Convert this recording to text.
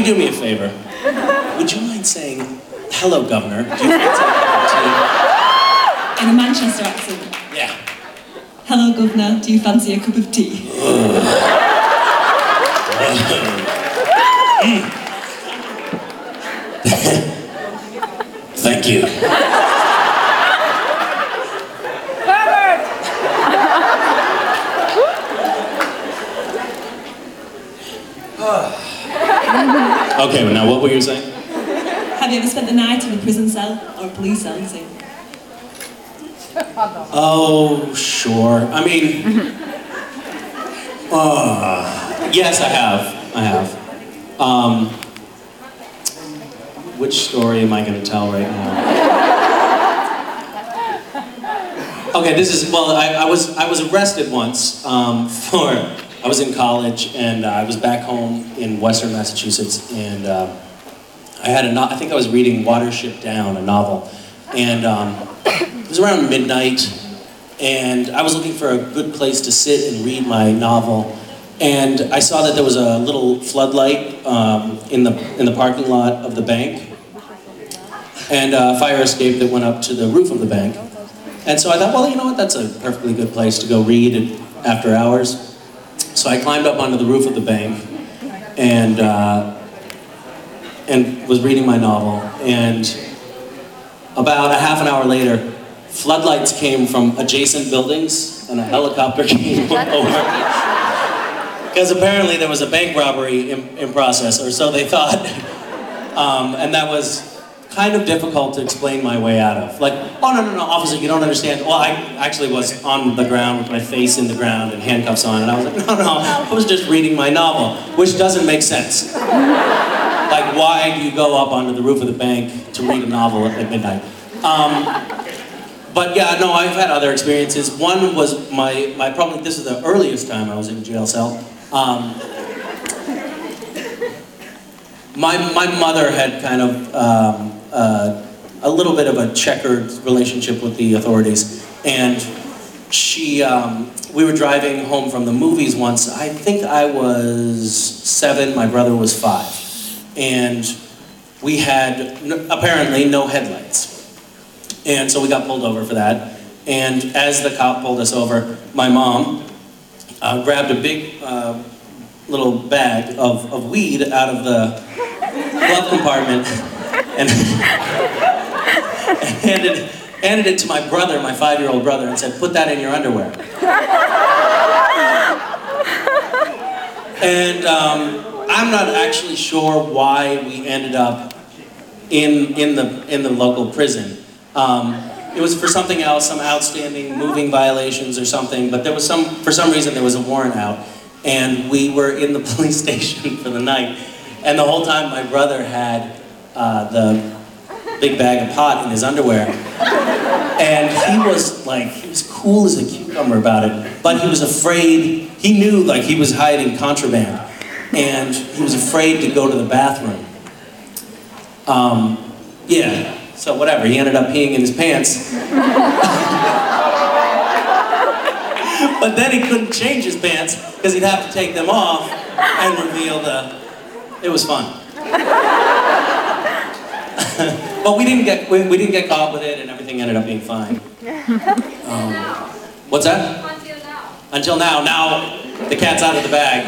do me a favor? Would you mind saying, hello, Governor, do you fancy a cup of tea? In a Manchester accent. Yeah. Hello, Governor, do you fancy a cup of tea? Thank you. Okay, well, now what were you saying? Have you ever spent the night in a prison cell or a police cell, you see? Oh, sure. I mean, yes, I have. Which story am I going to tell right now? Okay, this is, well, I was arrested once I was in college and I was back home in Western Massachusetts, and I think I was reading Watership Down, a novel, and it was around midnight, and I was looking for a good place to sit and read my novel, and I saw that there was a little floodlight in the parking lot of the bank, and a fire escape that went up to the roof of the bank. And so I thought, well, you know what, that's a perfectly good place to go read after hours. So I climbed up onto the roof of the bank and was reading my novel. And about a half an hour later, floodlights came from adjacent buildings and a helicopter came over. Because apparently there was a bank robbery in process, or so they thought. And that was kind of difficult to explain my way out of. Like, oh no, officer, you don't understand. Well, I actually was on the ground with my face in the ground and handcuffs on, and I was like, no, I was just reading my novel, which doesn't make sense. Like, why do you go up onto the roof of the bank to read a novel at midnight? But yeah, no, I've had other experiences. One was probably this is the earliest time I was in a jail cell. My mother had kind of a little bit of a checkered relationship with the authorities, and we were driving home from the movies once. I think I was 7, my brother was 5, and we had apparently no headlights, and so we got pulled over for that. And as the cop pulled us over, my mom grabbed a big little bag of weed out of the glove compartment and handed it to my brother, my 5-year-old brother, and said, "Put that in your underwear." And I'm not actually sure why we ended up in the local prison. It was for something else, some outstanding moving violations or something, but for some reason there was a warrant out, and we were in the police station for the night, and the whole time my brother had the big bag of pot in his underwear, and he was cool as a cucumber about it, but he was afraid. He knew he was hiding contraband, and he was afraid to go to the bathroom. Yeah, so whatever, he ended up peeing in his pants. But then he couldn't change his pants because he'd have to take them off and reveal it was fun. But we didn't get caught with it, and everything ended up being fine. What's that? Until now. Until now. Now the cat's out of the bag.